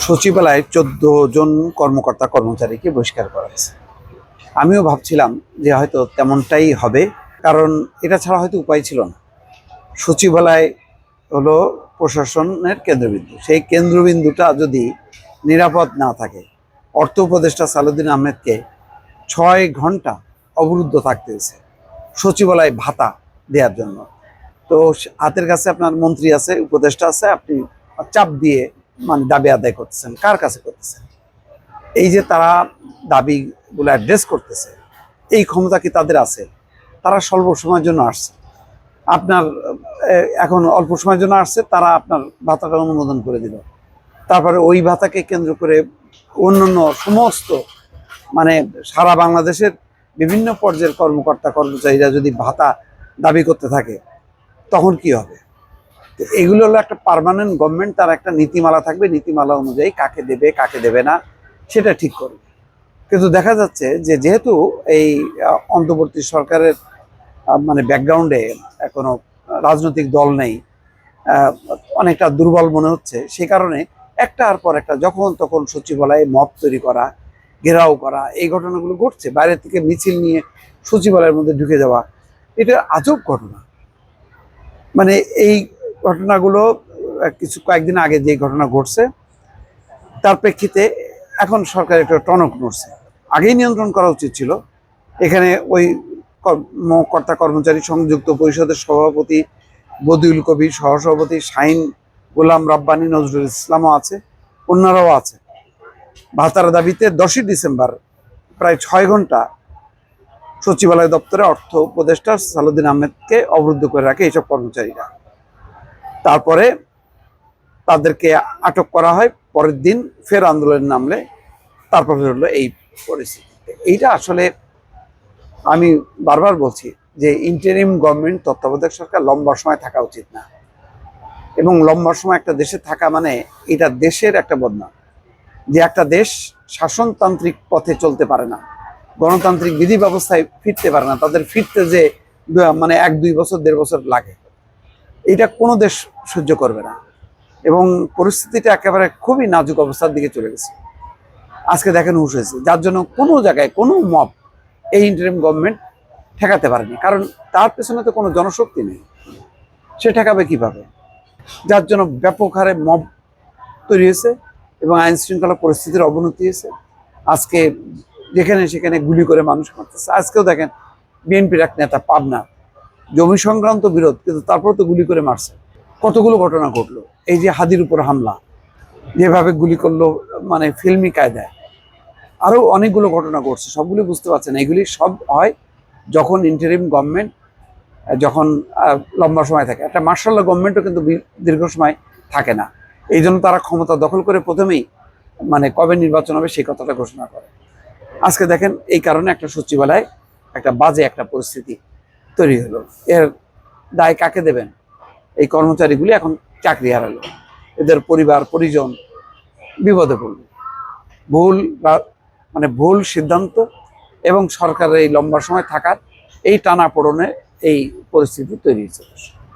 সচিবালয়ে 14 জন কর্মকর্তা কর্মচারীকে বহিষ্কার করা হয়েছে। আমিও ভাবছিলাম যে হয়তো তেমনটাই হবে, কারণ এটা ছাড়া হয়তো উপায় ছিল না। সচিবালয় হলো প্রশাসনের কেন্দ্রবিন্দু। সেই কেন্দ্রবিন্দুটা যদি নিরাপদ না থাকে, অর্থ উপদেষ্টা সালাউদ্দিন আহমেদকে 6 ঘন্টা অবরুদ্ধ থাকতে হয়েছে সচিবালয় ভাতা দেওয়ার জন্য। তো হাতের কাছে আপনার মন্ত্রী আছে, উপদেষ্টা আছে, আপনি চাপ দিয়ে দাবি আদায় করতেছেন। কার কাছে করতেছেন? এই যে তারা দাবিগুলো অ্যাড্রেস করতেছে, এই ক্ষমতা কি তাদের আছে? তারা স্বল্প সময়ের জন্য আসছে, আপনার এখন অল্প সময়ের জন্য আসছে, তারা আপনার ভাতাটা অনুমোদন করে দিল। তারপরে ওই ভাতাকে কেন্দ্র করে অন্যান্য সমস্ত সারা বাংলাদেশের বিভিন্ন পর্যায়ের কর্মকর্তা কর্মচারীরা যদি ভাতা দাবি করতে থাকে, তখন কি হবে? তো এগুলো হলো একটা পার্মানেন্ট গভর্নমেন্ট, তার একটা নীতিমালা থাকবে, নীতিমালা অনুযায়ী কাকে দেবে কাকে দেবে না সেটা ঠিক করবে। কিন্তু দেখা যাচ্ছে যে যেহেতু এই অন্তর্বর্তী সরকারের ব্যাকগ্রাউন্ডে কোনো রাজনৈতিক দল নেই, অনেকটা দুর্বল মনে হচ্ছে, সে কারণে একটার পর একটা যখন তখন সচিবালয়ে মব তৈরি করা, ঘেরাও করা, এই ঘটনাগুলো ঘটছে। বাইরে থেকে মিছিল নিয়ে সচিবালয়ের মধ্যে ঢুকে যাওয়া, এটা আজব ঘটনা। এই ঘটনাগুলো কয়েকদিন আগে যে ঘটনা ঘটছে, তার প্রেক্ষিতে এখন সরকার একটা টনক নড়ছে। আগেই নিয়ন্ত্রণ করা উচিত ছিল। এখানে ওই কর্মকর্তা কর্মচারী সংযুক্ত পরিষদের সভাপতি বদিউল কবির, সহসভাপতি শাহিন গোলাম রাব্বানী, নজরুল ইসলামও আছে, অন্যরাও আছে। ভাতার দাবিতে 10ই ডিসেম্বর প্রায় 6 ঘন্টা সচিবালয় দপ্তরে অর্থ উপদেষ্টা সালাউদ্দিন আহমেদকে অবরুদ্ধ করে রাখে এইসব কর্মচারীরা। তারপরে তাদেরকে আটক করা হয়, পরের দিন ফের আন্দোলনের নামলে তারপর হলো এই পরিস্থিতি। এইটা আসলে আমি বারবার বলছি যে ইন্টারিম গভর্নমেন্ট, তত্ত্বাবধায়ক সরকার লম্বা সময় থাকা উচিত না। এবং লম্বা সময় একটা দেশে থাকা এটা দেশের একটা বদনাম, যে একটা দেশ শাসনতান্ত্রিক পথে চলতে পারে না, গণতান্ত্রিক বিধি ব্যবস্থায় ফিরতে পারে না, তাদের ফিরতে যে 1-2 বছর 1.5 বছর লাগে, এটা কোনো দেশ সহ্য করবে না। এবং পরিস্থিতিটা একেবারে খুবই নাজুক অবস্থার দিকে চলে গেছে। আজকে দেখেন হুঁশ হয়েছে, যার জন্য কোনো জায়গায় কোনো মব এই ইন্টারিম গভর্নমেন্ট ঠেকাতে পারেনি, কারণ তার পেছনে তো কোনো জনশক্তি নেই, সে ঠেকাবে কিভাবে? যার জন্য ব্যাপক হারে মব তৈরি হয়েছে এবং আইন শৃঙ্খলা পরিস্থিতির অবনতি হয়েছে। আজকে যেখানে সেখানে গুলি করে মানুষ মারতেছে। আজকেও দেখেন বিএনপির এক নেতা পাবনা, জমি সংক্রান্ত বিরোধ, কিন্তু তারপর তো গুলি করে মারছে। কতগুলো ঘটনা ঘটলো, এই যে হাদির উপর হামলা, যেভাবে গুলি করলো ফিল্মি কায়দায়, আরো অনেকগুলো ঘটনা ঘটছে। সবগুলি বুঝতে পারছেন, এগুলি সব হয় যখন ইন্টারিম গভর্নমেন্ট যখন লম্বা সময় থাকে। একটা মার্শাল গভর্নমেন্টও কিন্তু দীর্ঘ সময় থাকে না। এই জন্য তারা ক্ষমতা দখল করে প্রথমেই কবে নির্বাচন হবে সেই কথাটা ঘোষণা করে। আজকে দেখেন এই কারণে একটা সচিবালয় একটা বাজে একটা পরিস্থিতি তৈরি হলো। এর দায় কাকে দেবেন? এই কর্মচারীগুলি এখন চাকরি হারালো, এদের পরিবার পরিজন বিপদে পড়ল। ভুল সিদ্ধান্ত এবং সরকারের এই লম্বা সময় থাকার এই টানাপোড়েনে এই পরিস্থিতি তৈরি হয়েছে।